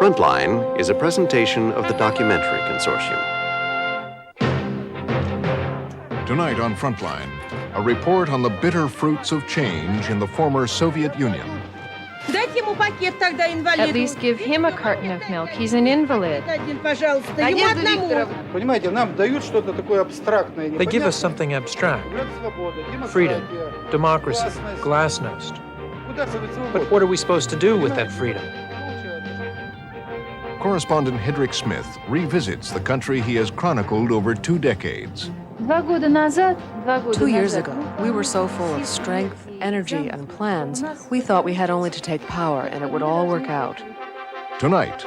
Frontline is a presentation of the Documentary Consortium. Tonight on Frontline, a report on the bitter fruits of change in the former Soviet Union. At least give him a carton of milk. He's an invalid. They give us something abstract. Freedom, democracy, glasnost. But what are we supposed to do with that freedom? Correspondent Hedrick Smith revisits the country he has chronicled over 2 decades. 2 years ago, we were so full of strength, energy, and plans, we thought we had only to take power and it would all work out. Tonight,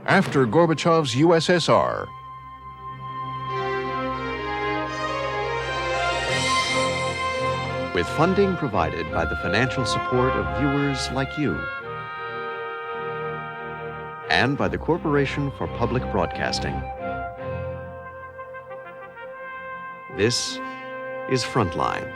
after Gorbachev's USSR, with funding provided by the financial support of viewers like you and by the Corporation for Public Broadcasting. This is Frontline.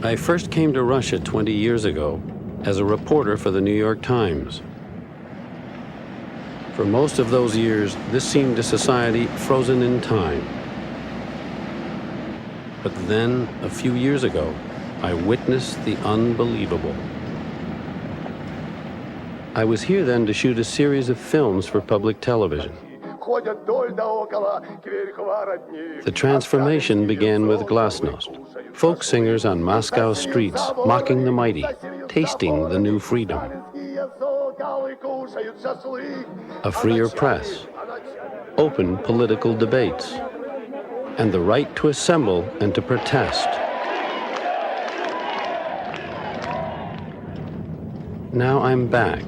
I first came to Russia 20 years ago as a reporter for the New York Times. For most of those years, this seemed a society frozen in time. But then, a few years ago, I witnessed the unbelievable. I was here then to shoot a series of films for public television. The transformation began with glasnost, folk singers on Moscow streets mocking the mighty, tasting the new freedom. A freer press, open political debates, and the right to assemble and to protest. Now I'm back.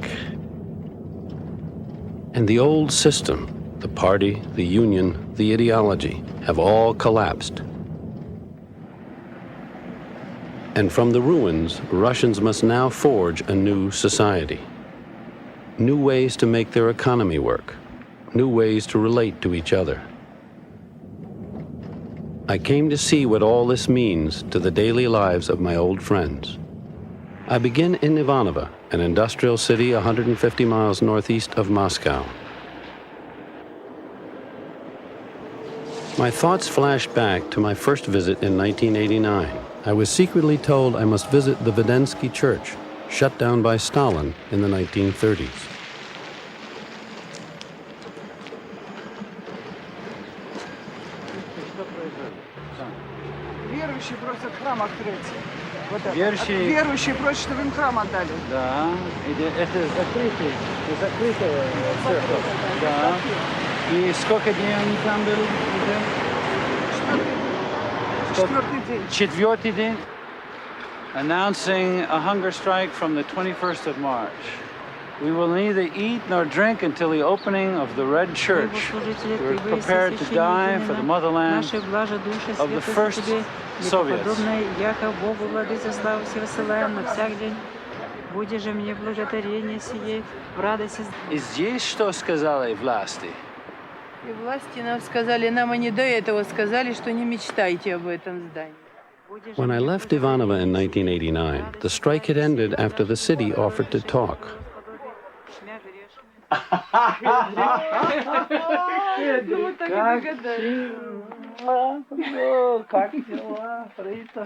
And the old system, the party, the union, the ideology, have all collapsed. And from the ruins, Russians must now forge a new society. New ways to make their economy work. New ways to relate to each other. I came to see what all this means to the daily lives of my old friends. I begin in Ivanovo, an industrial city 150 miles northeast of Moscow. My thoughts flash back to my first visit in 1989. I was secretly told I must visit the Vedensky Church, shut down by Stalin in the 1930s. Верующие просят, чтобы им храм отдали. Да, это закрытая церковь. Да. И сколько дней они там были? Четвертый день. Announcing a hunger strike from the 21st of March. We will neither eat nor drink until the opening of the Red Church. We're prepared to die for the motherland of the first Soviets. И здесь что сказали власти? И власти нам сказали, нам они до этого сказали, что не мечтайте об этом здании. When I left Ivanovo in 1989, the strike had ended after the city offered to talk.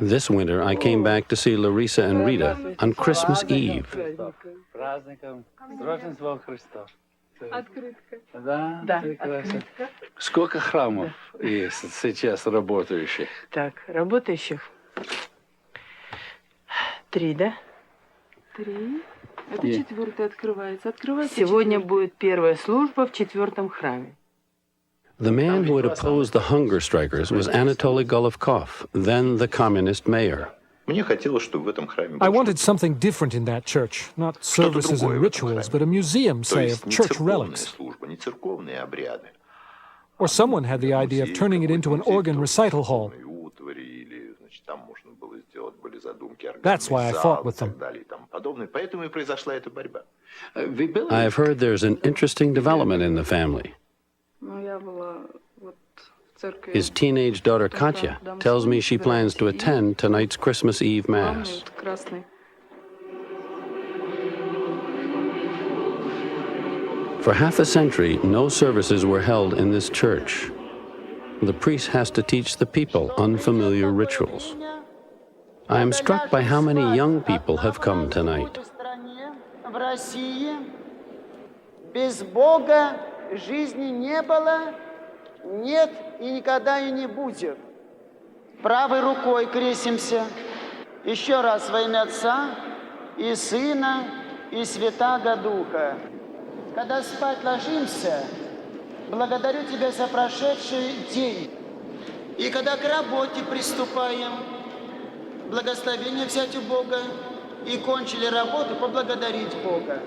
This winter, I came back to see Larissa and Rita on Christmas Eve. Да, открытка. Сколько храмов есть сейчас работающих? Так, работающих 3, да? 3. Это 4-й открывается. Сегодня будет первая служба в 4-м храме. The man who had opposed the hunger strikers was Anatoly Golovkov, then the communist mayor. I wanted something different in that church, not services and rituals, but a museum, say, of church relics. Or someone had the idea of turning it into an organ recital hall. That's why I fought with them. I have heard there's an interesting development in the family. His teenage daughter Katya tells me she plans to attend tonight's Christmas Eve Mass. For half a century, no services were held in this church. The priest has to teach the people unfamiliar rituals. I am struck by how many young people have come tonight. Без Бога жизни не было, нет и никогда и не будет. Правой рукой крестимся. Еще раз во имя Отца и Сына и Святаго Духа. Когда спать ложимся, благодарю Тебя за прошедший день. И когда к работе приступаем, благословение взять у Бога и кончили работу, поблагодарить Бога.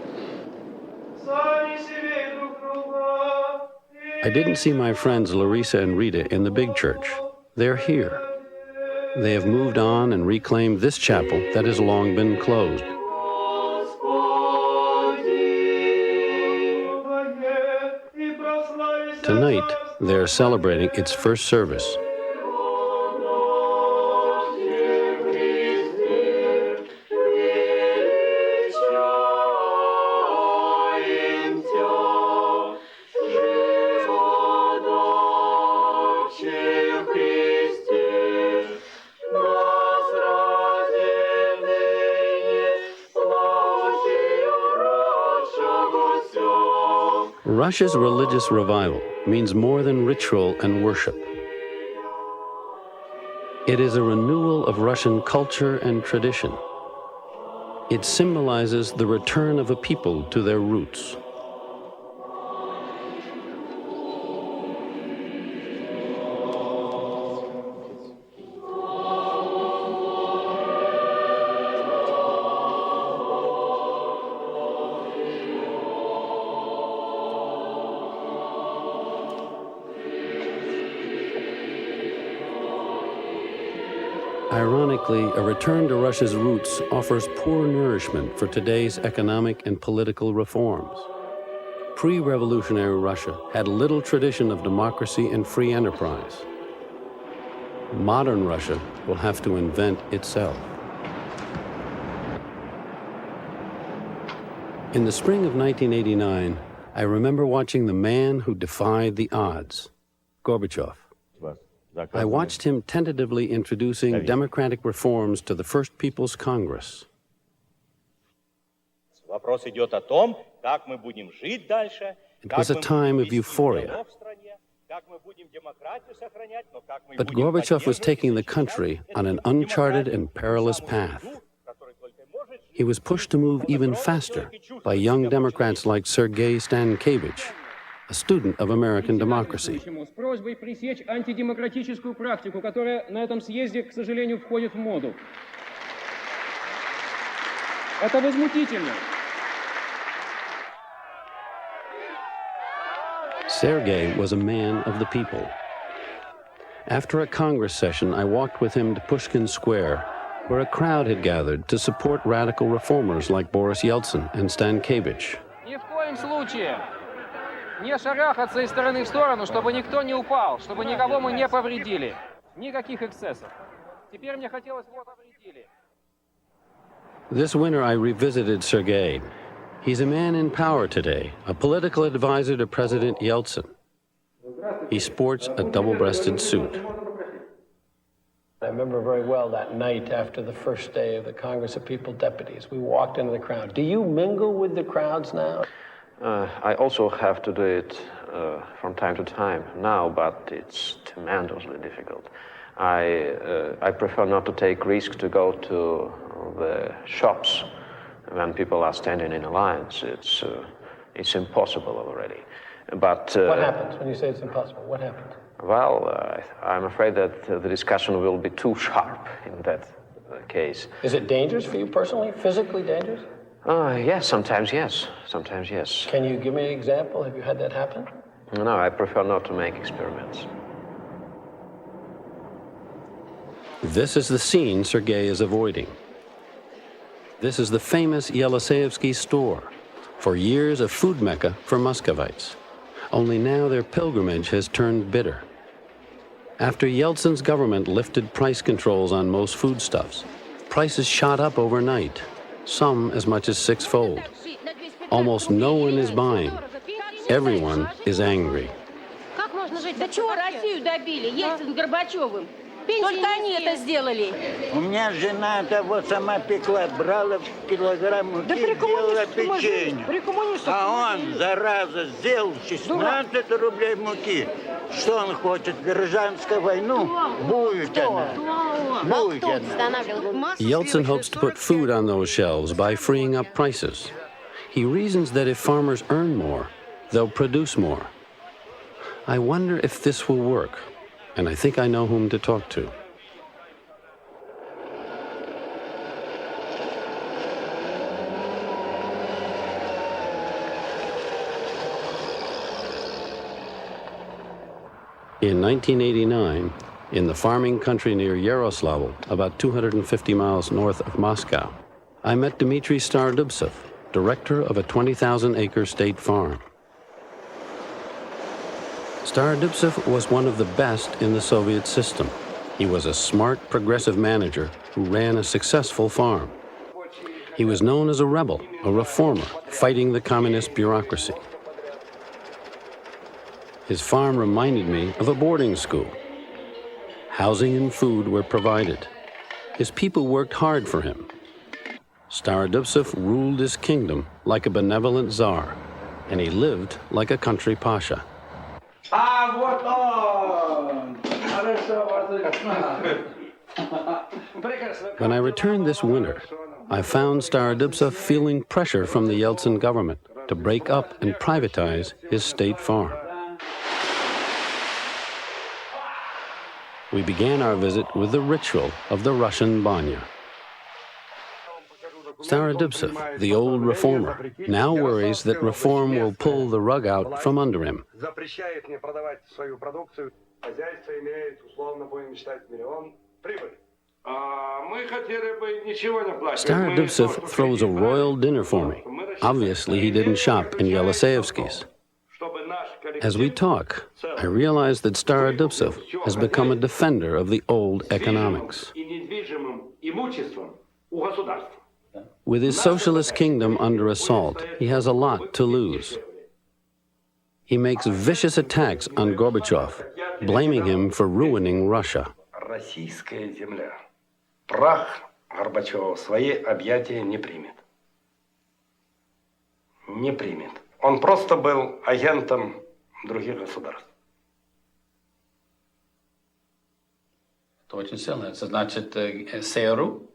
I didn't see my friends Larissa and Rita in the big church. They're here. They have moved on and reclaimed this chapel that has long been closed. Tonight, they're celebrating its first service. Russia's religious revival means more than ritual and worship. It is a renewal of Russian culture and tradition. It symbolizes the return of a people to their roots. Ironically, a return to Russia's roots offers poor nourishment for today's economic and political reforms. Pre-revolutionary Russia had little tradition of democracy and free enterprise. Modern Russia will have to invent itself. In the spring of 1989, I remember watching the man who defied the odds, Gorbachev. I watched him tentatively introducing democratic reforms to the First People's Congress. It was a time of euphoria. But Gorbachev was taking the country on an uncharted and perilous path. He was pushed to move even faster by young Democrats like Sergei Stankevich, a student of American democracy. С просьбой пресечь антидемократическую практику, которая на этом съезде, к сожалению, входит в моду. Это возмутительно. Sergei was a man of the people. After a Congress session, I walked with him to Pushkin Square, where a crowd had gathered to support radical reformers like Boris Yeltsin and Stankevich. Ни в коем случае не шарахаться из стороны в сторону, чтобы никто не упал, чтобы никого мы не повредили. Никаких эксцессов. Теперь мне хотелось вот повредили. This winter, I revisited Sergei. He's a man in power today, a political advisor to President Yeltsin. He sports a double-breasted suit. I remember very well that night after the first day of the Congress of People Deputies. We walked into the crowd. Do you mingle with the crowds now? I also have to do it from time to time now, but it's tremendously difficult. I prefer not to take risks to go to the shops when people are standing in a lines. It's impossible already. But what happens when you say it's impossible? What happens? Well, I'm afraid that the discussion will be too sharp in that case. Is it dangerous for you personally? Physically dangerous? Yes, sometimes yes. Sometimes yes. Can you give me an example? Have you had that happen? No, I prefer not to make experiments. This is the scene Sergei is avoiding. This is the famous Yeliseevsky store, for years a food mecca for Muscovites. Only now their pilgrimage has turned bitter. After Yeltsin's government lifted price controls on most foodstuffs, prices shot up overnight, some as much as sixfold. Almost no one is buying. Everyone is angry. Да чего Россию добили? Ельцин Горбачевым. Только они это сделали. У меня жена того сама пекла, брала килограмм муки, делала печенье. А он, зараза, сделал 16 рублей муки. Что он хочет? Гражданскую войну? Будет она. Будет она. Yeltsin hopes to put food on those shelves by freeing up prices. He reasons that if farmers earn more, they'll produce more. I wonder if this will work, and I think I know whom to talk to. In 1989, in the farming country near Yaroslavl, about 250 miles north of Moscow, I met Dmitry Starodubtsev, director of a 20,000-acre state farm. Starodubtsev was one of the best in the Soviet system. He was a smart, progressive manager who ran a successful farm. He was known as a rebel, a reformer, fighting the communist bureaucracy. His farm reminded me of a boarding school. Housing and food were provided. His people worked hard for him. Starodubtsev ruled his kingdom like a benevolent czar, and he lived like a country pasha. When I returned this winter, I found Starodubtsev feeling pressure from the Yeltsin government to break up and privatize his state farm. We began our visit with the ritual of the Russian banya. Starodubtsev, the old reformer, now worries that reform will pull the rug out from under him. Starodubtsev throws a royal dinner for me. Obviously, he didn't shop in Yeliseevsky's. As we talk, I realize that Starodubtsev has become a defender of the old economics. With his socialist kingdom under assault, he has a lot to lose. He makes vicious attacks on Gorbachev, blaming him for ruining Russia. Российская земля. Прах Горбачева в свои объятия не примет. Не примет. Он просто был агентом других государств. Это очень сильно. Это значит СРУ?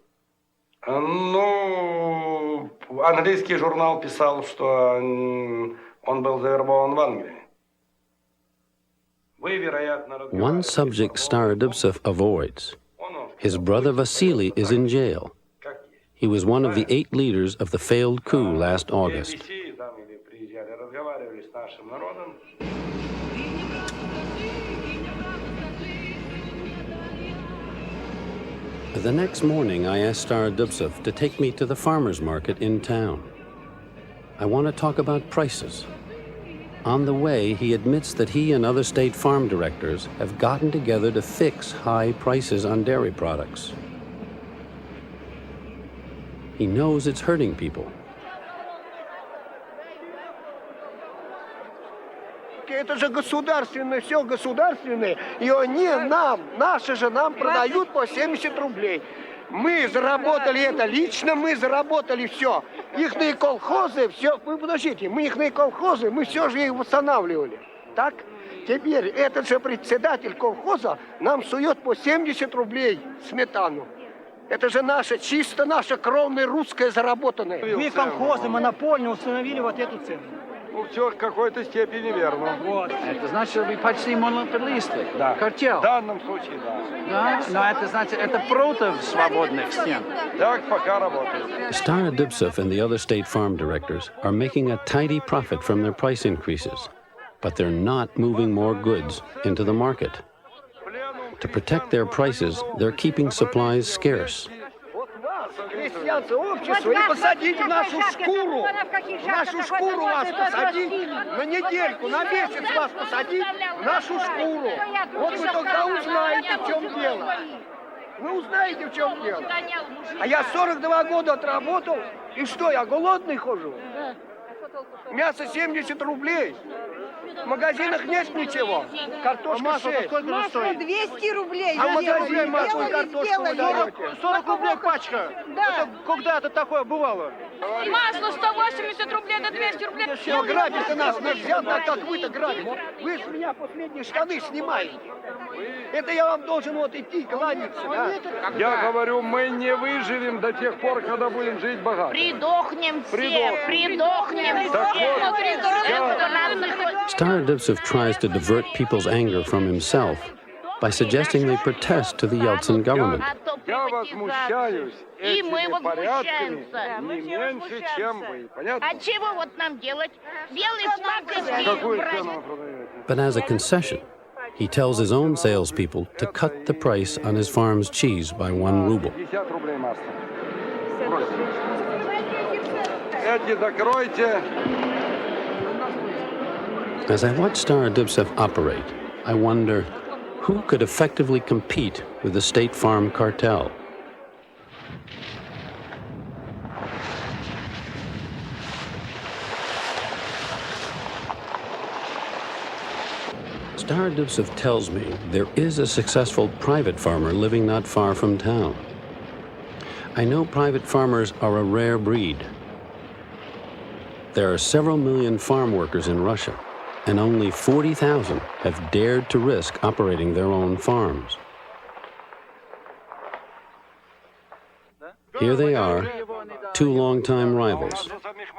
Ну, английский журнал писал, что он был завербован в Англии. One subject Starodubtsev avoids. His brother Vasily is in jail. He was one of the 8 leaders of the failed coup last August. The next morning, I asked Starodubtsev to take me to the farmers' market in town. I want to talk about prices. On the way, he admits that he and other state farm directors have gotten together to fix high prices on dairy products. He knows it's hurting people. Это же государственное, все государственное, и они нам, наши же нам продают по 70 рублей. Мы заработали это лично, мы заработали все. Ихные колхозы, все, вы подождите, мы ихные колхозы, мы все же их восстанавливали. Так? Теперь этот же председатель колхоза нам сует по 70 рублей сметану. Это же наша, чисто наша кровная русская заработанная. Мы колхозы монопольно установили вот эту цену. Ну, все в какой-то степени верно. Вот. Это значит, что вы почти монополисты. Да. Картел. В данном случае, да. Да? Но это значит, это против свободных стен. Так пока работает. Starodubtsev and the other state farm directors are making a tidy profit from their price increases, but they're not moving more goods into the market. To protect their prices, they're keeping supplies scarce. Крестьянское общество, и посадить в нашу шкуру вас посадить, на недельку, на месяц вас посадить в нашу шкуру. Вот вы тогда узнаете, в чем дело. Вы узнаете, в чем дело. А я 42 года отработал, и что, я голодный хожу? Мясо 70 рублей. В магазинах нет ничего. Картошка 6. Масло 200 рублей. А в магазине масло и картошку вы даете. 40 рублей пачка. Да. Это когда-то такое бывало. Масло 180 рублей до 200 рублей. Но грабите нас нельзя, так как вы-то грабите. Вы с меня последние штаны снимаете. Это я вам должен вот идти, кланяться, да? Я говорю, мы не выживем до тех пор, когда будем жить богато. Придохнем все, придохнем Star Dubcev tries to divert people's anger from himself by suggesting they protest to the Yeltsin government. Я возмущаюсь И мы этими порядками возмущаемся. не меньше, чем вы. Понятно? А чего вот нам делать? Белый флаг Какую брать? цену вы продаете? But as a concession, he tells his own salespeople to cut the price on his farm's cheese by 1 ruble. 50 рублей масло. Эти закройте. As I watch Star Dubcev operate, I wonder who could effectively compete with the State Farm cartel. Star Dubcev tells me there is a successful private farmer living not far from town. I know private farmers are a rare breed. There are several million farm workers in Russia, and only 40,000 have dared to risk operating their own farms. Here they are, two longtime rivals,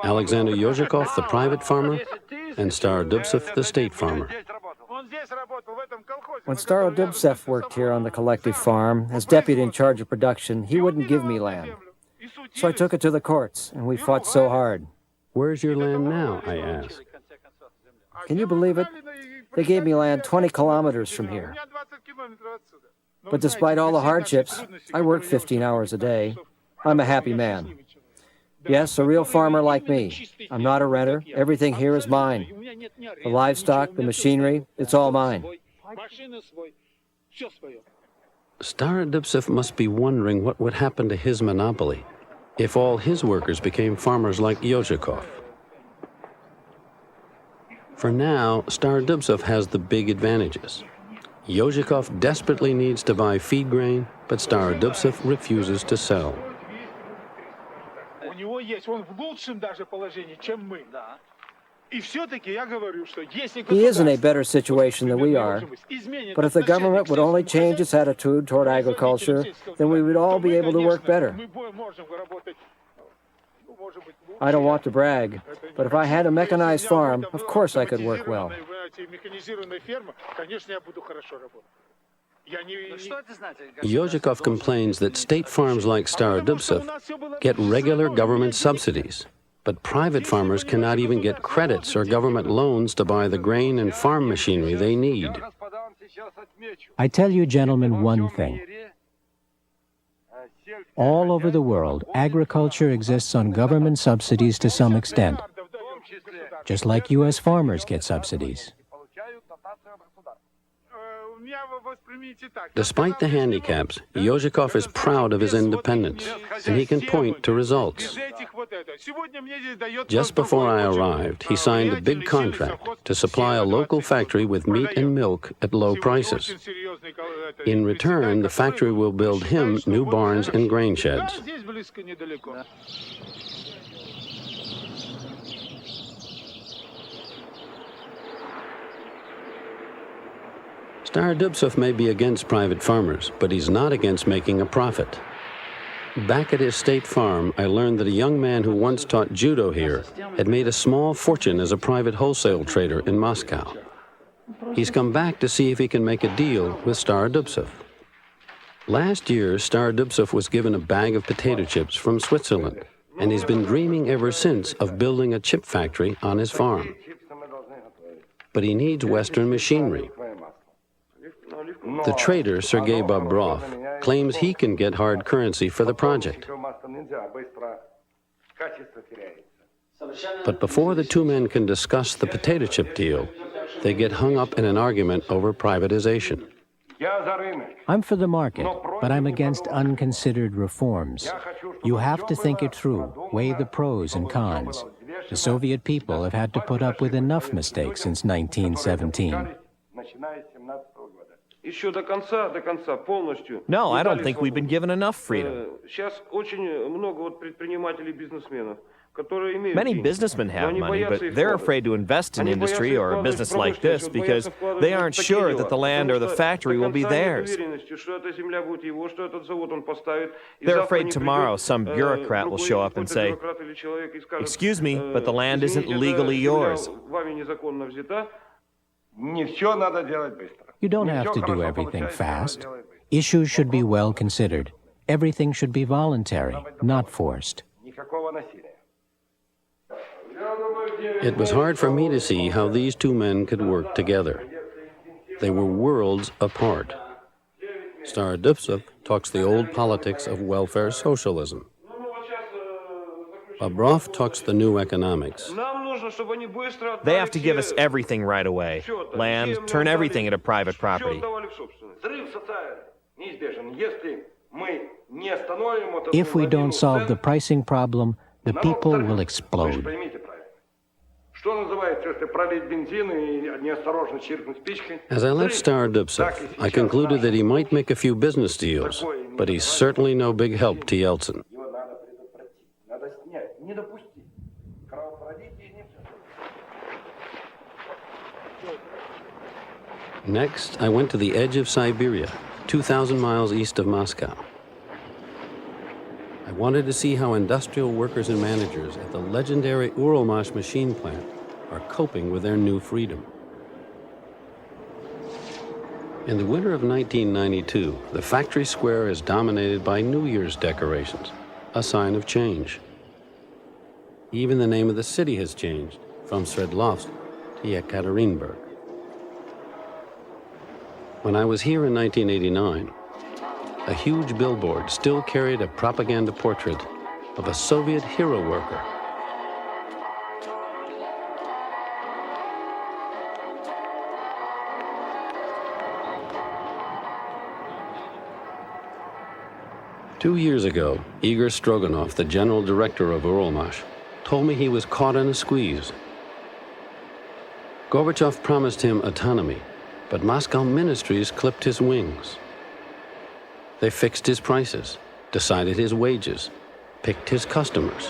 Alexander Yozhikov, the private farmer, and Star Dubcev, the state farmer. When Star Dubcev worked here on the collective farm, as deputy in charge of production, he wouldn't give me land. So I took it to the courts, and we fought so hard. Where's your land now, I asked. Can you believe it? They gave me land 20 kilometers from here. But despite all the hardships, I work 15 hours a day. I'm a happy man. Yes, a real farmer like me. I'm not a renter. Everything here is mine. The livestock, the machinery, it's all mine. Star Dubcev must be wondering what would happen to his monopoly if all his workers became farmers like Yozhikov. For now, Star Dubcev has the big advantages. Yozhikov desperately needs to buy feed grain, but Star Dubcev refuses to sell. He is in a better situation than we are, but if the government would only change its attitude toward agriculture, then we would all be able to work better. I don't want to brag, but if I had a mechanized farm, of course I could work well. Yozhikov complains that state farms like Star Dubcev get regular government subsidies, but private farmers cannot even get credits or government loans to buy the grain and farm machinery they need. I tell you, gentlemen, one thing. All over the world, agriculture exists on government subsidies to some extent, just like U.S. farmers get subsidies. Despite the handicaps, Yozhikov is proud of his independence, and he can point to results. Just before I arrived, he signed a big contract to supply a local factory with meat and milk at low prices. In return, the factory will build him new barns and grain sheds. Star Dubcev may be against private farmers, but he's not against making a profit. Back at his state farm, I learned that a young man who once taught judo here had made a small fortune as a private wholesale trader in Moscow. He's come back to see if he can make a deal with Star Dubcev. Last year, Star Dubcev was given a bag of potato chips from Switzerland, and he's been dreaming ever since of building a chip factory on his farm. But he needs Western machinery. The trader, Sergei Bobrov, claims he can get hard currency for the project. But before the two men can discuss the potato chip deal, they get hung up in an argument over privatization. I'm for the market, but I'm against unconsidered reforms. You have to think it through, weigh the pros and cons. The Soviet people have had to put up with enough mistakes since 1917. No, I don't think we've been given enough freedom. Many businessmen have money, but they're afraid to invest in industry or a business like this because they aren't sure that the land or the factory will be theirs. They're afraid tomorrow some bureaucrat will show up and say, "Excuse me, but the land isn't legally yours." You don't have to do everything fast. Issues should be well considered. Everything should be voluntary, not forced. It was hard for me to see how these two men could work together. They were worlds apart. Starodubtsev talks the old politics of welfare socialism. Bobrov talks the new economics. They have to give us everything right away. Land, turn everything into private property. If we don't solve the pricing problem, the people will explode. As I left Starodubtsev, I concluded that he might make a few business deals, but he's certainly no big help to Yeltsin. Next, I went to the edge of Siberia, 2,000 miles east of Moscow. I wanted to see how industrial workers and managers at the legendary Uralmash machine plant are coping with their new freedom. In the winter of 1992, the factory square is dominated by New Year's decorations, a sign of change. Even the name of the city has changed, from Sverdlovsk to Yekaterinburg. When I was here in 1989, a huge billboard still carried a propaganda portrait of a Soviet hero worker. Two years ago, Igor Stroganov, the general director of Uralmash, told me he was caught in a squeeze. Gorbachev promised him autonomy, but Moscow ministries clipped his wings. They fixed his prices, decided his wages, picked his customers.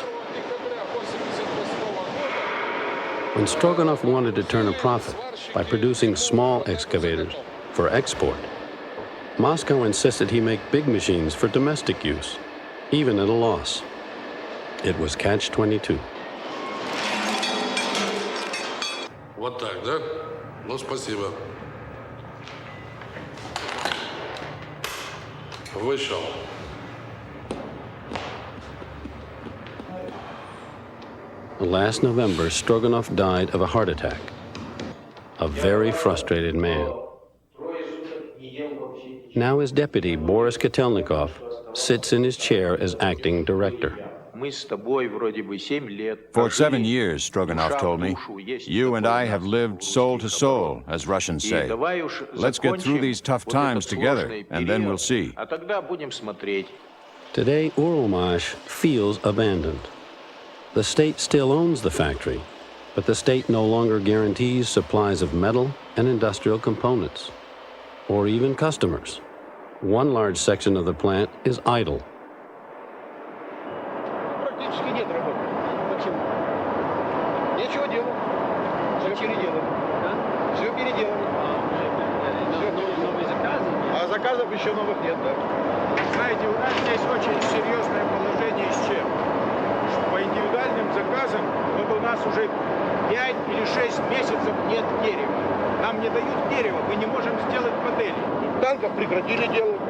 When Stroganov wanted to turn a profit by producing small excavators for export, Moscow insisted he make big machines for domestic use, even at a loss. It was catch-22. Вот так, да? Ну, спасибо. Вышел. Last November, Stroganov died of a heart attack. A very frustrated man. Now his deputy, Boris Kotelnikov, sits in his chair as acting director. For 7 years, Stroganov told me, you and I have lived soul to soul, as Russians say. Let's get through these tough times together, and then we'll see. Today, Uralmash feels abandoned. The state still owns the factory, but the state no longer guarantees supplies of metal and industrial components, or even customers. One large section of the plant is idle. Заказов еще новых нет, да? Знаете, у нас здесь очень серьезное положение с чем? По индивидуальным заказам, вот у нас уже 5 или 6 месяцев нет дерева. Нам не дают дерева, мы не можем сделать модели. Танков прекратили делать.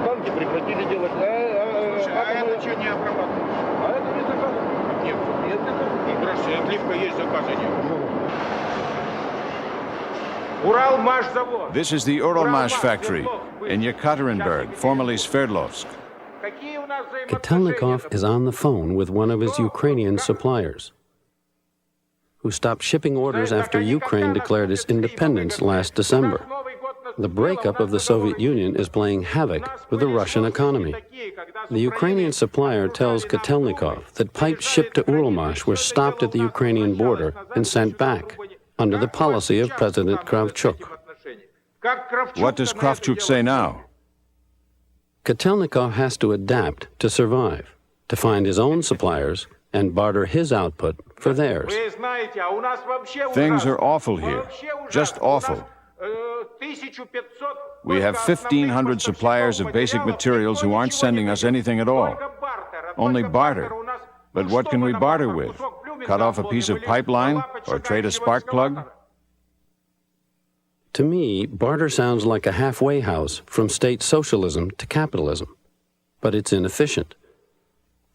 Танки прекратили делать. А это что не обрабатывают? А это не заказы. Нет, нет заказов. Здравствуйте, отливка есть, заказа нет. This is the Uralmash factory in Yekaterinburg, formerly Sverdlovsk. Kotelnikov is on the phone with one of his Ukrainian suppliers, who stopped shipping orders after Ukraine declared its independence last December. The breakup of the Soviet Union is playing havoc with the Russian economy. The Ukrainian supplier tells Kotelnikov that pipes shipped to Uralmash were stopped at the Ukrainian border and sent back under the policy of President Kravchuk. What does Kravchuk say now? Kotelnikov has to adapt to survive, to find his own suppliers and barter his output for theirs. Things are awful here, just awful. We have 1,500 suppliers of basic materials who aren't sending us anything at all. Only barter. But what can we barter with? Cut off a piece of pipeline or trade a spark plug? To me, barter sounds like a halfway house from state socialism to capitalism. But it's inefficient.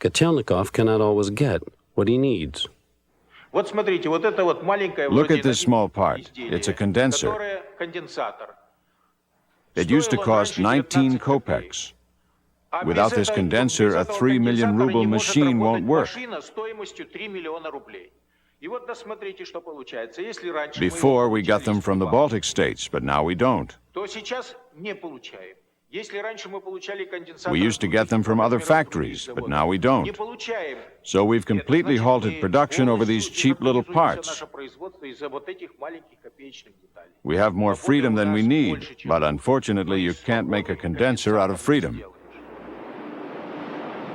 Kotelnikov cannot always get what he needs. Look at this small part. It's a condenser. It used to cost 19 kopecks. Without this condenser, a 3 million ruble machine won't work. Before, we got them from the Baltic states, but now we don't. We used to get them from other factories, but now we don't. So we've completely halted production over these cheap little parts. We have more freedom than we need, but unfortunately you can't make a condenser out of freedom.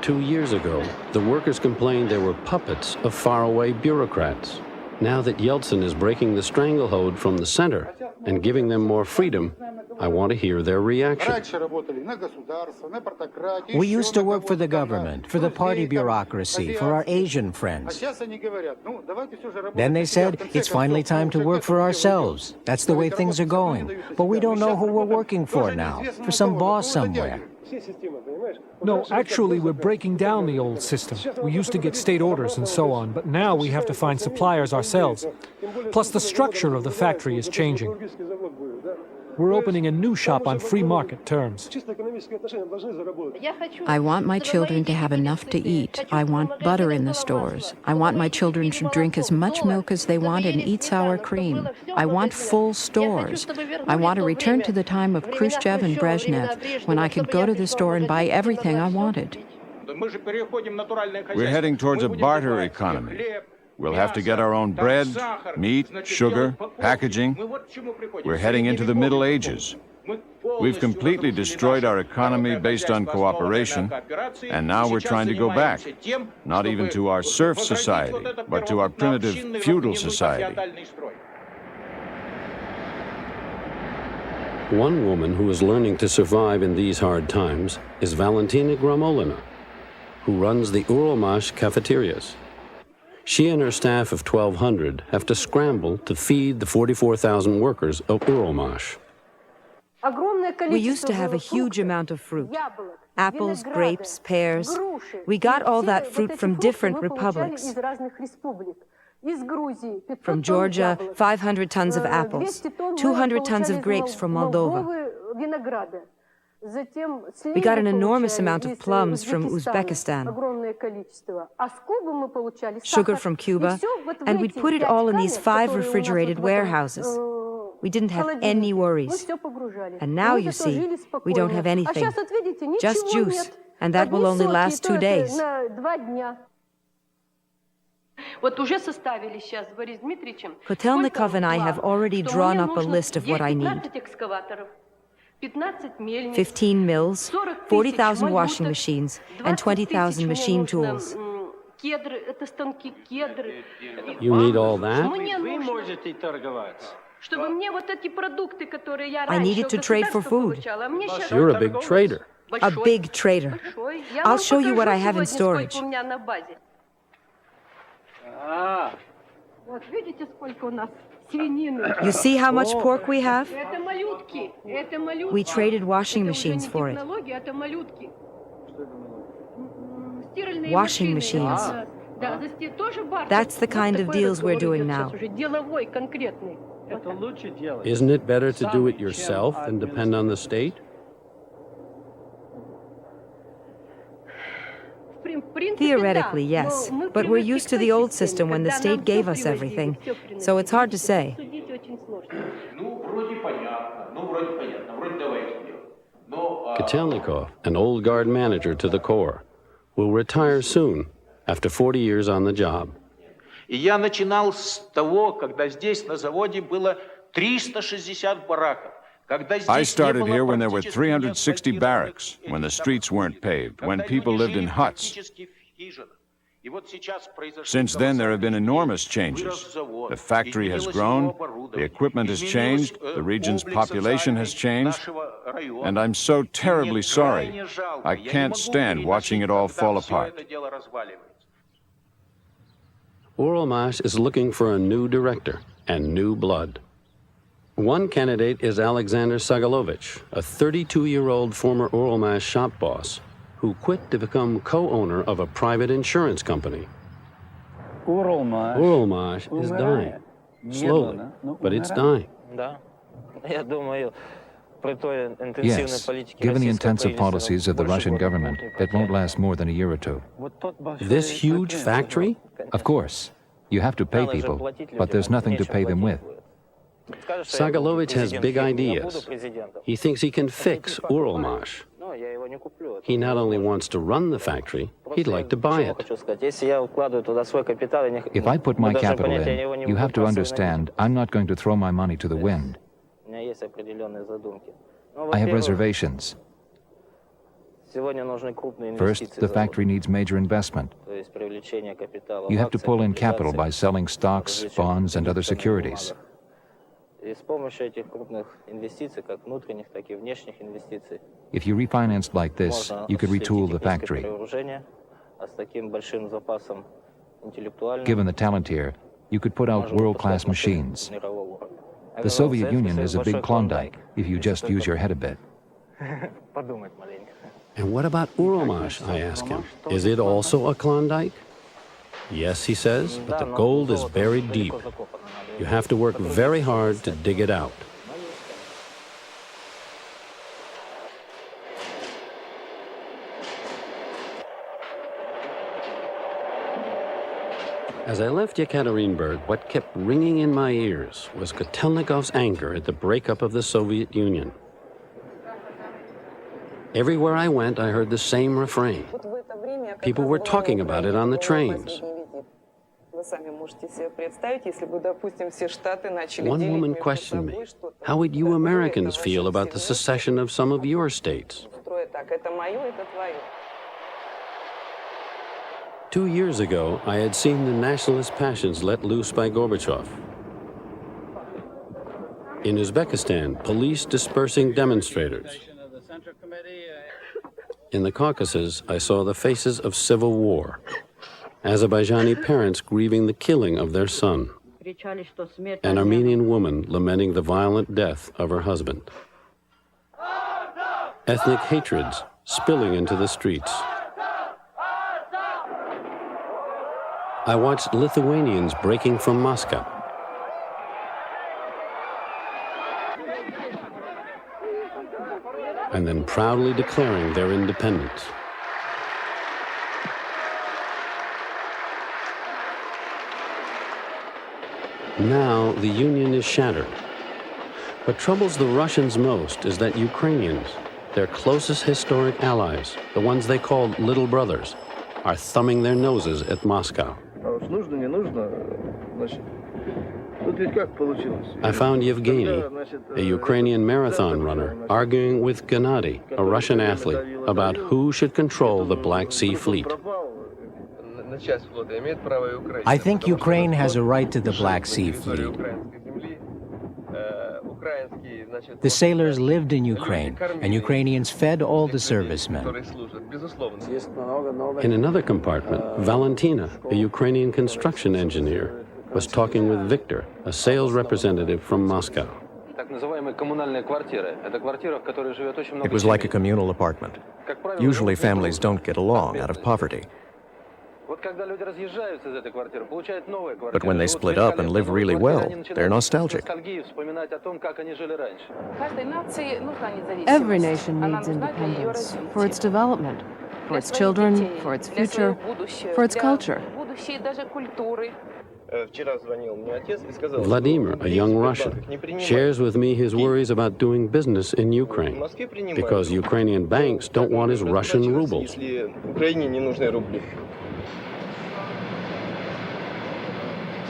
2 years ago, the workers complained they were puppets of faraway bureaucrats. Now that Yeltsin is breaking the stranglehold from the center and giving them more freedom, I want to hear their reaction. We used to work for the government, for the party bureaucracy, for our Asian friends. Then they said, it's finally time to work for ourselves. That's the way things are going. But we don't know who we're working for now, for some boss somewhere. No, actually, we're breaking down the old system. We used to get state orders and so on, but now we have to find suppliers ourselves. Plus, the structure of the factory is changing. We're opening a new shop on free market terms. I want my children to have enough to eat. I want butter in the stores. I want my children to drink as much milk as they want and eat sour cream. I want full stores. I want to return to the time of Khrushchev and Brezhnev, when I could go to the store and buy everything I wanted. We're heading towards a barter economy. We'll have to get our own bread, meat, sugar, packaging. We're heading into the Middle Ages. We've completely destroyed our economy based on cooperation, and now we're trying to go back, not even to our serf society, but to our primitive feudal society. One woman who is learning to survive in these hard times is Valentina Gramolina, who runs the Uralmash cafeterias. She and her staff of 1,200 have to scramble to feed the 44,000 workers of Uralmash. We used to have a huge amount of fruit. Apples, grapes, pears. We got all that fruit from different republics. From Georgia, 500 tons of apples, 200 tons of grapes from Moldova. We got an enormous amount of plums from Uzbekistan, sugar from Cuba, and we'd put it all in these 5 refrigerated warehouses. We didn't have any worries. And now, you see, we don't have anything, just juice, and that will only last 2 days. Kotelnikov and I have already drawn up a list of what I need. 15 mills, 40,000 washing machines, and 20,000 machine tools. You need all that? I needed to trade for food. You're a big trader. A big trader. I'll show you what I have in storage. You see how much pork we have? We traded washing machines for it. Washing machines. That's the kind of deals we're doing now. Isn't it better to do it yourself than depend on the state? Theoretically, yes. But we're used to the old system when the state gave us everything. So it's hard to say. Kotelnikov, an old guard manager to the Corps, will retire soon after 40 years on the job. И я начинал с того, когда здесь на заводе было 360 бараков. I started here when there were 360 barracks, when the streets weren't paved, when people lived in huts. Since then, there have been enormous changes. The factory has grown, the equipment has changed, the region's population has changed, and I'm so terribly sorry. I can't stand watching it all fall apart. Uralmash is looking for a new director and new blood. One candidate is Alexander Sagalovich, a 32-year-old former Uralmash shop boss who quit to become co-owner of a private insurance company. Uralmash is dying, slowly, but it's dying. Yes, given the intensive policies of the Russian government, it won't last more than a year or two. This huge factory? Of course. You have to pay people, but there's nothing to pay them with. Sagalovich has big ideas. He thinks he can fix Uralmash. He not only wants to run the factory, he'd like to buy it. If I put my capital in, you have to understand I'm not going to throw my money to the wind. I have reservations. First, the factory needs major investment. You have to pull in capital by selling stocks, bonds, and other securities. If you refinanced like this, you could retool the factory. Given the talent here, you could put out world-class machines. The Soviet Union is a big Klondike if you just use your head a bit. And what about Uralmash, I ask him. Is it also a Klondike? Yes, he says, but the gold is buried deep. You have to work very hard to dig it out. As I left Yekaterinburg, what kept ringing in my ears was Kotelnikov's anger at the breakup of the Soviet Union. Everywhere I went, I heard the same refrain. People were talking about it on the trains. One woman questioned me, how would you Americans feel about the secession of some of your states? 2 years ago, I had seen the nationalist passions let loose by Gorbachev. In Uzbekistan, police dispersing demonstrators. In the Caucasus, I saw the faces of civil war. Azerbaijani parents grieving the killing of their son. An Armenian woman lamenting the violent death of her husband. Ethnic hatreds spilling into the streets. I watched Lithuanians breaking from Moscow. And then proudly declaring their independence. Now the Union is shattered. What troubles the Russians most is that Ukrainians, their closest historic allies, the ones they called little brothers, are thumbing their noses at Moscow. I found Yevgeny, a Ukrainian marathon runner, arguing with Gennady, a Russian athlete, about who should control the Black Sea Fleet. I think Ukraine has a right to the Black Sea Fleet. The sailors lived in Ukraine, and Ukrainians fed all the servicemen. In another compartment, Valentina, a Ukrainian construction engineer, was talking with Victor, a sales representative from Moscow. It was like a communal apartment. Usually families don't get along out of poverty. But when they split up and live really well, they're nostalgic. Every nation needs independence for its development, for its children, for its future, for its culture. Vladimir, a young Russian, shares with me his worries about doing business in Ukraine because Ukrainian banks don't want his Russian rubles.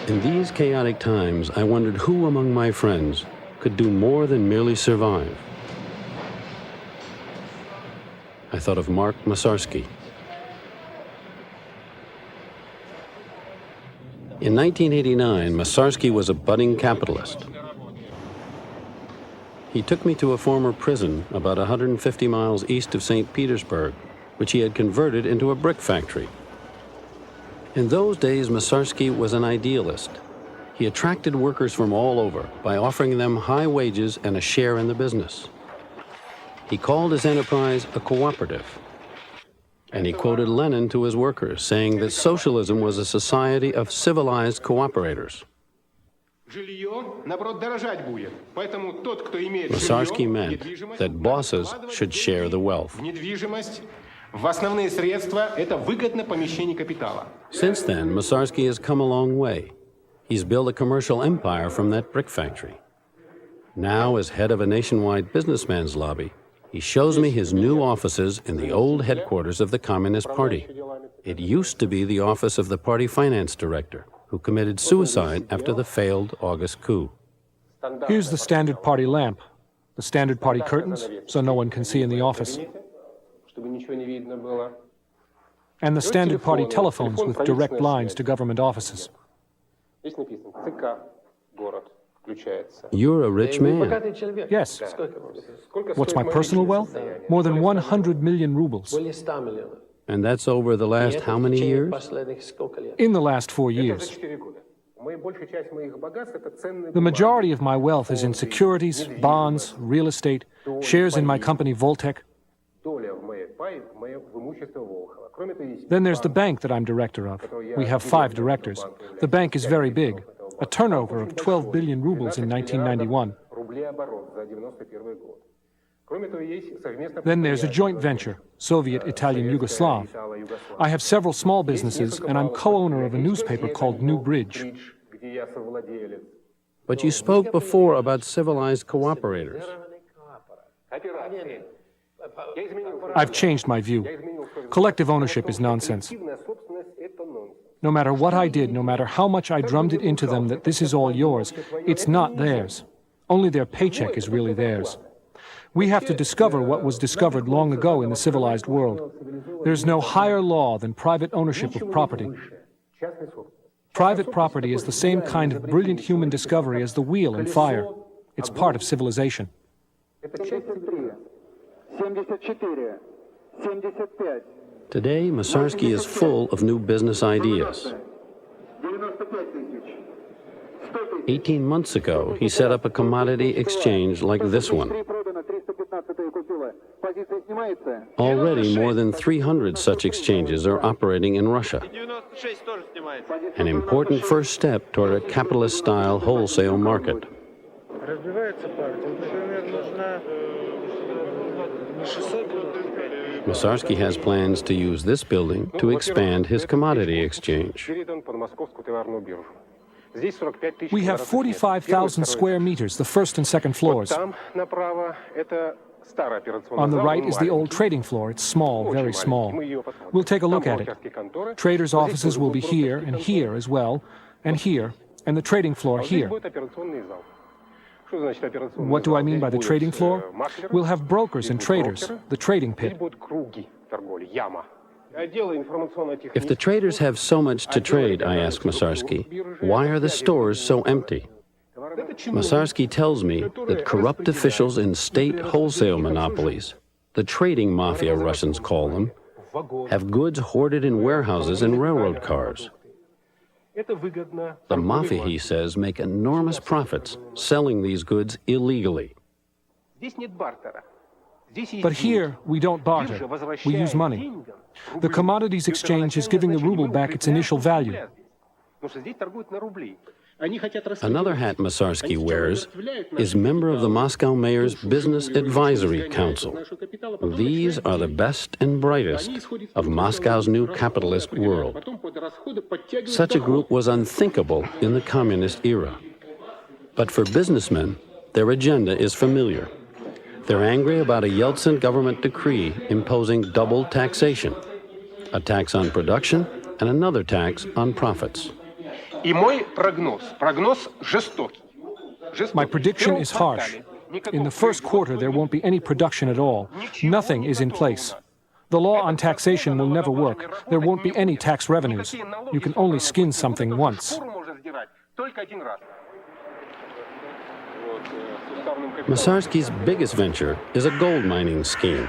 In these chaotic times, I wondered who among my friends could do more than merely survive. I thought of Mark Masarsky. In 1989, Masarsky was a budding capitalist. He took me to a former prison about 150 miles east of St. Petersburg, which he had converted into a brick factory. In those days, Masarsky was an idealist. He attracted workers from all over by offering them high wages and a share in the business. He called his enterprise a cooperative. And he quoted Lenin to his workers, saying that socialism was a society of civilized cooperators. Masarsky meant that bosses should share the wealth. Since then, Masarsky has come a long way. He's built a commercial empire from that brick factory. Now, as head of a nationwide businessman's lobby, he shows me his new offices in the old headquarters of the Communist Party. It used to be the office of the party finance director, who committed suicide after the failed August coup. Here's the Standard Party lamp, the Standard Party curtains, so no one can see in the office, and the Standard Party telephones with direct lines to government offices. You're a rich man. Yes. What's my personal wealth? More than 100 million rubles. And that's over the last how many years? In the last 4 years. The majority of my wealth is in securities, bonds, real estate, shares in my company Voltec. Then there's the bank that I'm director of. We have 5 directors. The bank is very big, a turnover of 12 billion rubles in 1991. Then there's a joint venture, Soviet, Italian, Yugoslav. I have several small businesses, and I'm co-owner of a newspaper called New Bridge. But you spoke before about civilized cooperators. I've changed my view. Collective ownership is nonsense. No matter what I did, no matter how much I drummed it into them that this is all yours, it's not theirs. Only their paycheck is really theirs. We have to discover what was discovered long ago in the civilized world. There's no higher law than private ownership of property. Private property is the same kind of brilliant human discovery as the wheel and fire. It's part of civilization. Today, Masarsky is full of new business ideas. 18 months ago, he set up a commodity exchange like this one. Already more than 300 such exchanges are operating in Russia. An important first step toward a capitalist-style wholesale market. Masarsky has plans to use this building to expand his commodity exchange. We have 45,000 square meters, the first and second floors. On the right is the old trading floor. It's small, very small. We'll take a look at it. Traders' offices will be here and here as well, and here, and the trading floor here. What do I mean by the trading floor? We'll have brokers and traders, the trading pit. If the traders have so much to trade, I ask Masarsky, why are the stores so empty? Masarsky tells me that corrupt officials in state wholesale monopolies, the trading mafia Russians call them, have goods hoarded in warehouses and railroad cars. The mafia, he says, make enormous profits selling these goods illegally. But here, we don't barter. We use money. The commodities exchange is giving the ruble back its initial value. Another hat Mosarsky wears is member of the Moscow Mayor's Business Advisory Council. These are the best and brightest of Moscow's new capitalist world. Such a group was unthinkable in the communist era. But for businessmen, their agenda is familiar. They're angry about a Yeltsin government decree imposing double taxation, a tax on production and another tax on profits. My prediction is harsh. In the first quarter, there won't be any production at all. Nothing is in place. The law on taxation will never work. There won't be any tax revenues. You can only skin something once. Mosarsky's biggest venture is a gold mining scheme.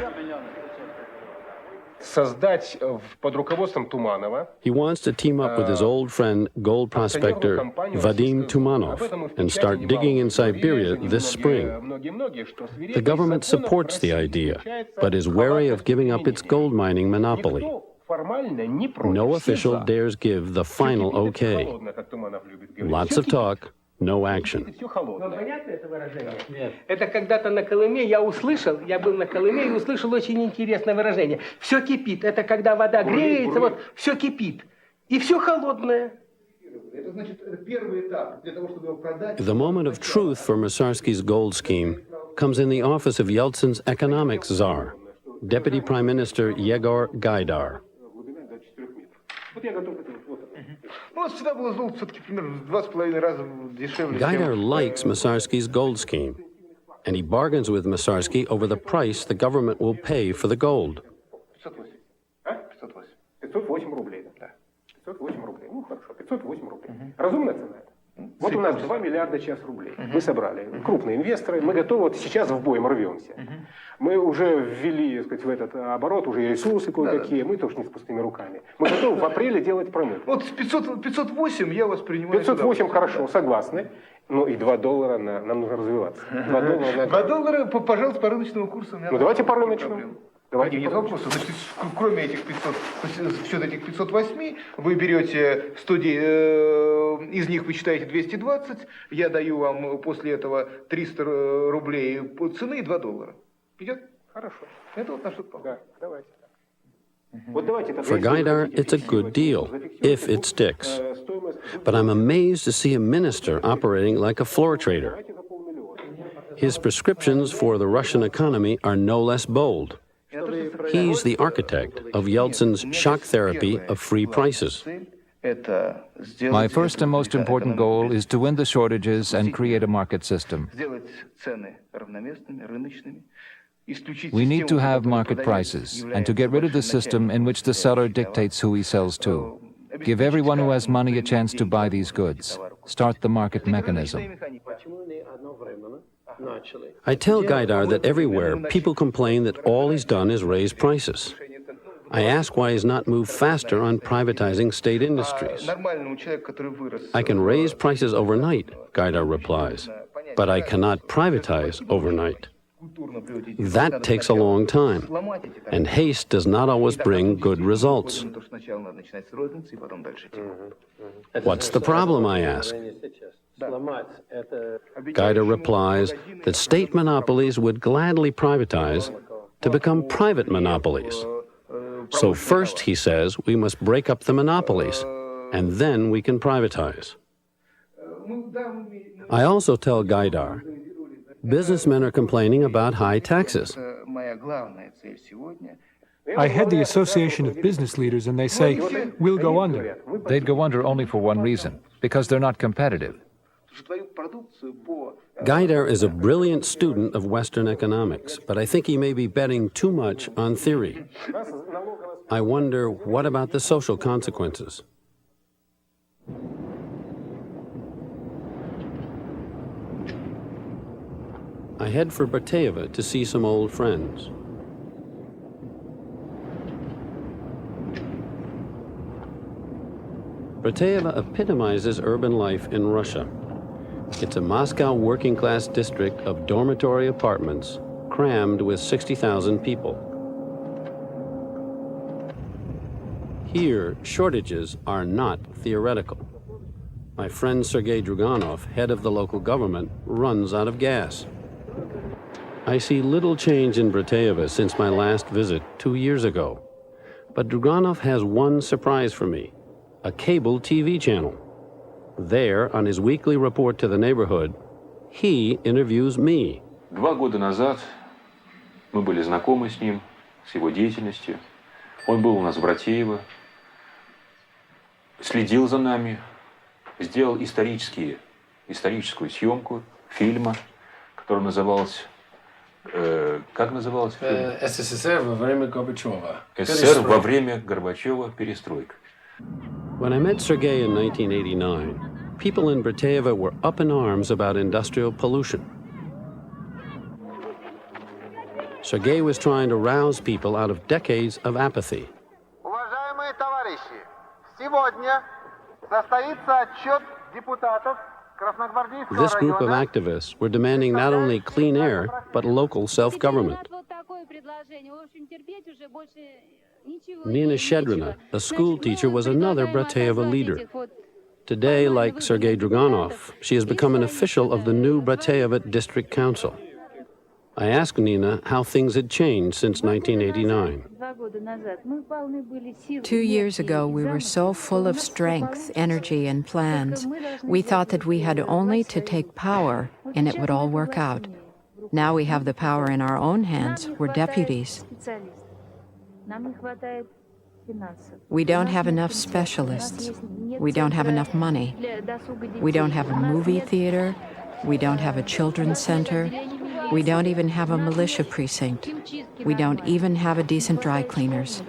He wants to team up with his old friend, gold prospector Vadim Tumanov, and start digging in Siberia this spring. The government supports the idea, but is wary of giving up its gold mining monopoly. No official dares give the final okay. Lots of talk, no action. Это когда-то на Колыме я был на Колыме и услышал очень интересное выражение. Все кипит. Это когда вода греется, вот все кипит. И все холодное. The moment of truth for Mosarsky's gold scheme comes in the office of Yeltsin's economics czar, Deputy Prime Minister Yegor Gaidar. Gaidar likes Mosarsky's gold scheme, and he bargains with Mosarsky over the price the government will pay for the gold. Вот у нас 2 миллиарда сейчас рублей. Мы собрали. Крупные инвесторы. Мы готовы, вот сейчас в бой мы рвемся. Мы уже ввели, так сказать, в этот оборот уже ресурсы кое-какие. Мы тоже не с пустыми руками. Мы готовы в апреле делать промывку. Вот 508 я вас принимаю. 508 хорошо, согласны. Ну и $2 нам нужно развиваться. $2, пожалуйста, по рыночному курсу. Ну давайте по рыночному. Давайте нет вопроса. Значит, кроме этих 500, счет этих 508, вы берете 100, из них вы считаете 220, я даю вам после этого 300 рублей по цены и $2. Идет? Хорошо. Это вот на что попало. Давайте. For Gaidar, it's a good deal, if it sticks. But I'm amazed to see a minister operating like a floor trader. His prescriptions for the Russian economy are no less bold. He's the architect of Yeltsin's shock therapy of free prices. My first and most important goal is to win the shortages and create a market system. We need to have market prices and to get rid of the system in which the seller dictates who he sells to. Give everyone who has money a chance to buy these goods. Start the market mechanism. I tell Gaidar that everywhere people complain that all he's done is raise prices. I ask why he's not moved faster on privatizing state industries. I can raise prices overnight, Gaidar replies, but I cannot privatize overnight. That takes a long time, and haste does not always bring good results. What's the problem, I ask? Gaidar replies that state monopolies would gladly privatize to become private monopolies. So first, he says, we must break up the monopolies, and then we can privatize. I also tell Gaidar, businessmen are complaining about high taxes. I head the Association of Business Leaders, and they say, we'll go under. They'd go under only for one reason, because they're not competitive. Gaidar is a brilliant student of Western economics, but I think he may be betting too much on theory. I wonder, what about the social consequences? I head for Bateyeva to see some old friends. Bateyeva epitomizes urban life in Russia. It's a Moscow working-class district of dormitory apartments, crammed with 60,000 people. Here, shortages are not theoretical. My friend Sergei Druganov, head of the local government, runs out of gas. I see little change in Brateyeva since my last visit 2 years ago. But Druganov has one surprise for me, a cable TV channel. There, on his weekly report to the neighborhood, he interviews me. 2 года назад мы были знакомы с ним, с его деятельностью. Он был у нас в Братеево, следил за нами, сделал историческую съемку фильма, который назывался, как назывался фильм? СССР во время Горбачева. СССР во время Горбачева перестройка. When I met Sergei in 1989, people in Brateyeva were up in arms about industrial pollution. Sergei was trying to rouse people out of decades of apathy. Уважаемые товарищи, сегодня состоится отчет депутатов Красногвардейского This group of района. activists were demanding not only clean air, but local self-government. Nina Shedrina, a school teacher, was another Brateyeva leader. Today, like Sergei Druganov, she has become an official of the new Brateyeva District Council. I asked Nina how things had changed since 1989. 2 years ago, we were so full of strength, energy, and plans. We thought that we had only to take power and it would all work out. Now we have the power in our own hands. We're deputies. We don't have enough specialists. We don't have enough money. We don't have a movie theater. We don't have a children's center. We don't even have a militia precinct. We don't even have a decent dry cleaners.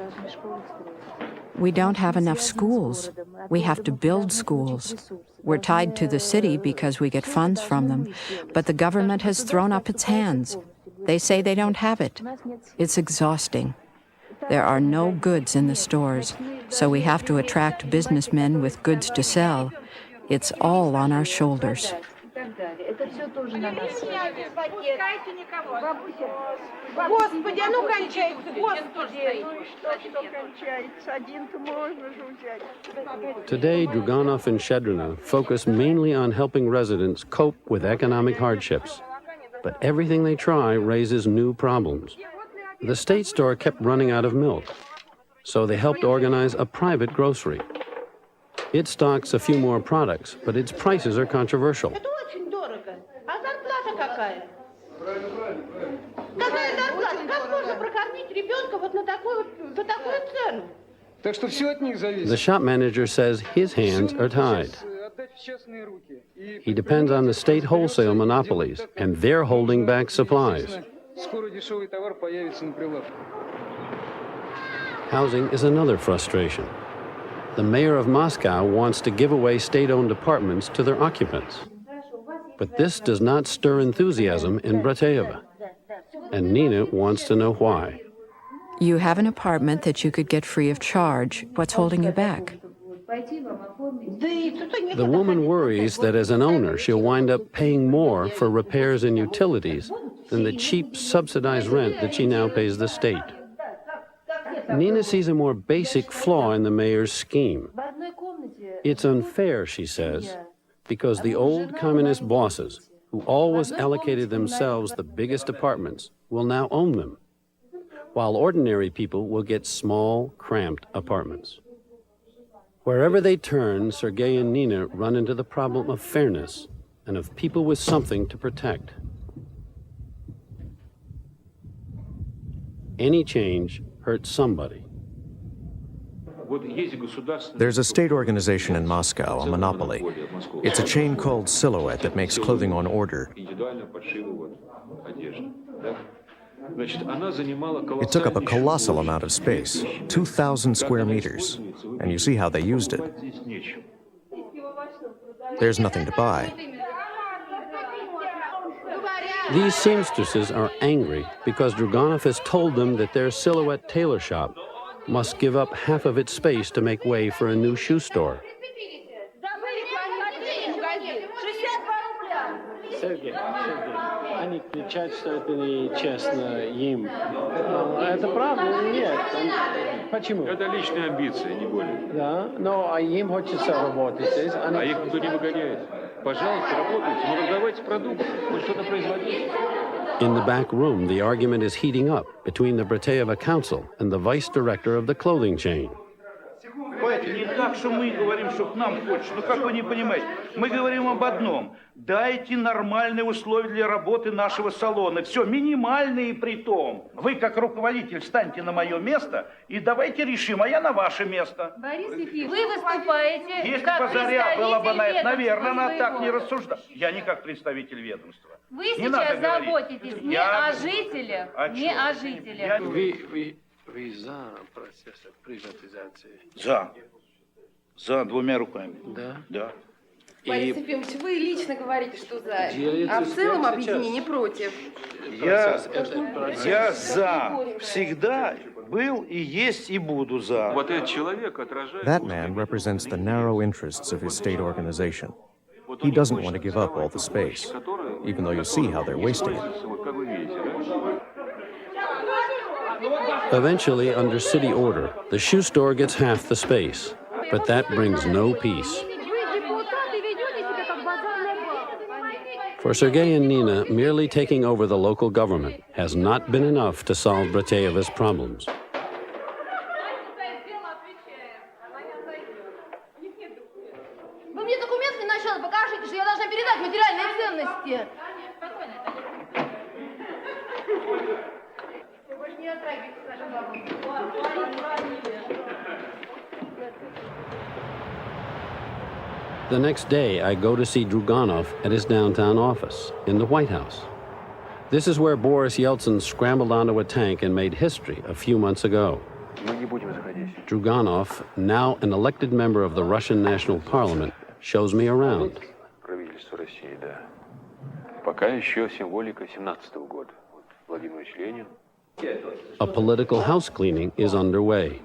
We don't have enough schools. We have to build schools. We're tied to the city because we get funds from them, but the government has thrown up its hands. They say they don't have it. It's exhausting. There are no goods in the stores, so we have to attract businessmen with goods to sell. It's all on our shoulders. Господи, а ну кончайте, Господи! Today, Druganov and Shedrina focus mainly on helping residents cope with economic hardships. But everything they try raises new problems. The state store kept running out of milk, so they helped organize a private grocery. It stocks a few more products, but its prices are controversial. Очень дорого. А зарплата какая? Какая зарплата? Как можно прокормить ребенка вот на такую, за такую цену? Так что все от них зависит. The shop manager says his hands are tied. He depends on the state wholesale monopolies, and they're holding back supplies. Скоро дешевый товар появится на прилавке. Housing is another frustration. The mayor of Moscow wants to give away state-owned apartments to their occupants. But this does not stir enthusiasm in Brateyeva. And Nina wants to know why. You have an apartment that you could get free of charge. What's holding you back? The woman worries that as an owner, she'll wind up paying more for repairs and utilities than the cheap subsidized rent that she now pays the state. Nina sees a more basic flaw in the mayor's scheme. It's unfair, she says, because the old communist bosses, who always allocated themselves the biggest apartments, will now own them, while ordinary people will get small, cramped apartments. Wherever they turn, Sergei and Nina run into the problem of fairness and of people with something to protect. Any change hurts somebody. There's a state organization in Moscow, a monopoly. It's a chain called Silhouette that makes clothing on order. It took up a colossal amount of space, 2,000 square meters, and you see how they used it. There's nothing to buy. These seamstresses are angry because Druganov has told them that their Silhouette tailor shop must give up half of its space to make way for a new shoe store. Сергей, они кричат, что это нечестно им. Это правда или нет? Почему? Это личные амбиции, не более. Да, но им хочется работать здесь. А их никто не выгоняет. Пожалуйста, работайте, но раздавайте продукты, хоть что-то производите. In the back room, the argument is heating up between the Brateyeva Council and the vice director of the clothing chain. Понимаете, не так, что мы говорим, что к нам хочешь. Ну как вы не понимаете? Мы говорим об одном. Дайте нормальные условия для работы нашего салона. Все, минимальные при том. Вы, как руководитель, встаньте на мое место и давайте решим, а я на ваше место. Борис Ефимович, вы выступаете Если как бы Заря была бы на это, наверное, она своего. так не рассуждала. Я не как представитель ведомства. Вы Не надо сейчас говорить. заботитесь не Я- о жителях, О не чем? о жителях. Вы за процесс приватизации? За двумя руками. Да? Да. Борис Ефимович, вы лично говорите, что за, Делится а в целом сейчас. объединение против. Я за. Всегда был и есть и буду за. Вот этот человек отражает... That man represents the narrow interests of his state organization. He doesn't want to give up all the space, even though you see how they're wasting it. Вот как вы видите, да? Eventually, under city order, the shoe store gets half the space, but that brings no peace. For Sergei and Nina, merely taking over the local government has not been enough to solve Brateyeva's problems. Вы мне документ для начала покажите, что я должна передать материальные ценности. The next day, I go to see Druganov at his downtown office in the White House. This is where Boris Yeltsin scrambled onto a tank and made history a few months ago. Druganov, now an elected member of the Russian National Parliament, shows me around. Правительство России, да. Пока еще символика 17-го года. Владимир Ильич Ленин. A political house cleaning is underway.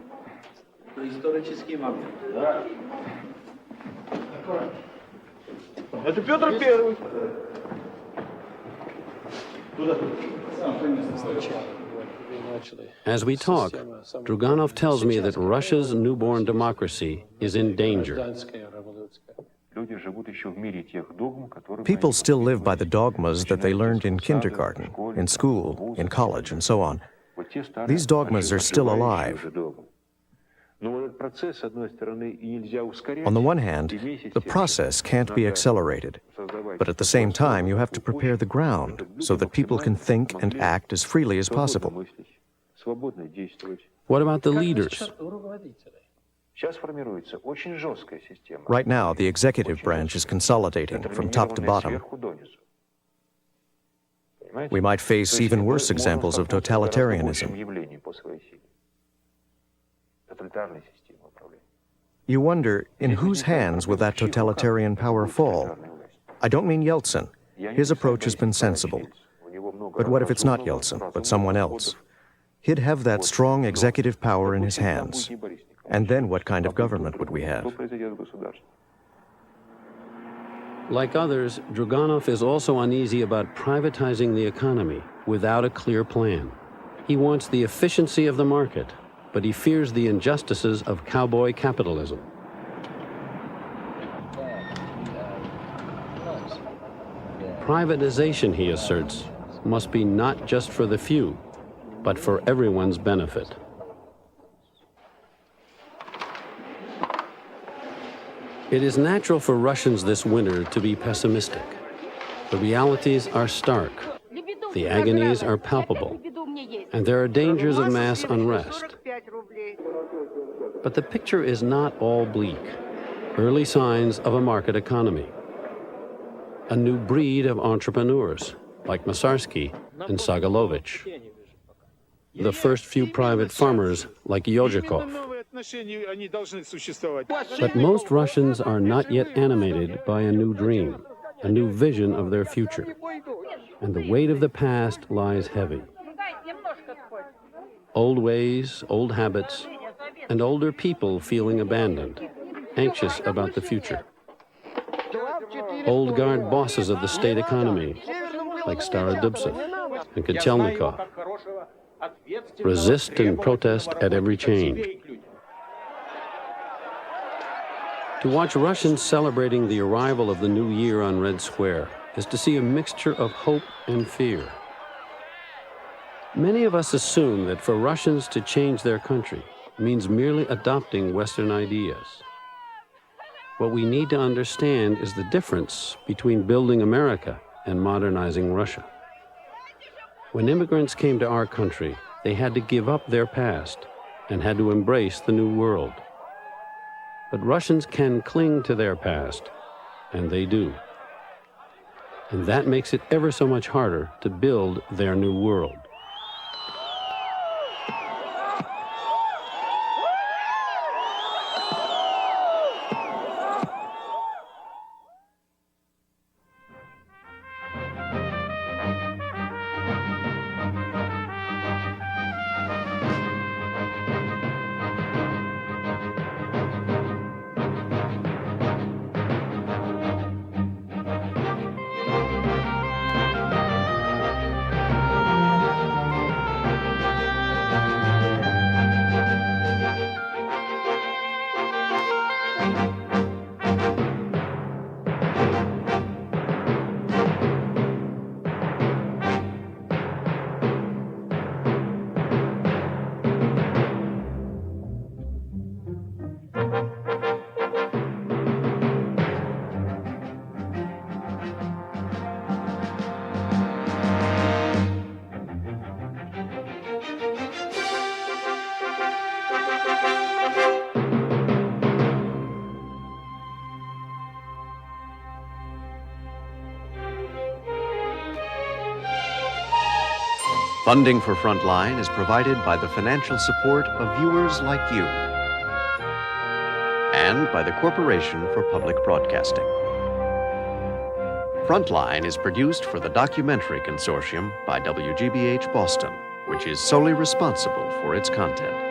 Это Петр Первый. As we talk, Druganov tells me that Russia's newborn democracy is in danger. Люди живут еще в мире тех догм, которые... People still live by the dogmas that they learned in kindergarten, in school, in college, and so on. These dogmas are still alive. On the one hand, the process can't be accelerated, but at the same time, you have to prepare the ground so that people can think and act as freely as possible. What about the leaders? Right now, the executive branch is consolidating from top to bottom. We might face even worse examples of totalitarianism. You wonder, in whose hands will that totalitarian power fall? I don't mean Yeltsin. His approach has been sensible. But what if it's not Yeltsin, but someone else? He'd have that strong executive power in his hands. And then what kind of government would we have? Like others, Druganov is also uneasy about privatizing the economy without a clear plan. He wants the efficiency of the market, but he fears the injustices of cowboy capitalism. Privatization, he asserts, must be not just for the few, but for everyone's benefit. It is natural for Russians this winter to be pessimistic. The realities are stark, the agonies are palpable, and there are dangers of mass unrest. But the picture is not all bleak. Early signs of a market economy. A new breed of entrepreneurs, like Masarsky and Sagalovich. The first few private farmers, like Yozhikov. But most Russians are not yet animated by a new dream, a new vision of their future. And the weight of the past lies heavy. Old ways, old habits, and older people feeling abandoned, anxious about the future. old guard bosses of the state economy, like Starodubtsev and Kotelnikov, resist and protest at every change. To watch Russians celebrating the arrival of the new year on Red Square is to see a mixture of hope and fear. Many of us assume that for Russians to change their country means merely adopting Western ideas. What we need to understand is the difference between building America and modernizing Russia. When immigrants came to our country, they had to give up their past and had to embrace the new world. But Russians can cling to their past, and they do. And that makes it ever so much harder to build their new world. Funding for Frontline is provided by the financial support of viewers like you and by the Corporation for Public Broadcasting. Frontline is produced for the Documentary Consortium by WGBH Boston, which is solely responsible for its content.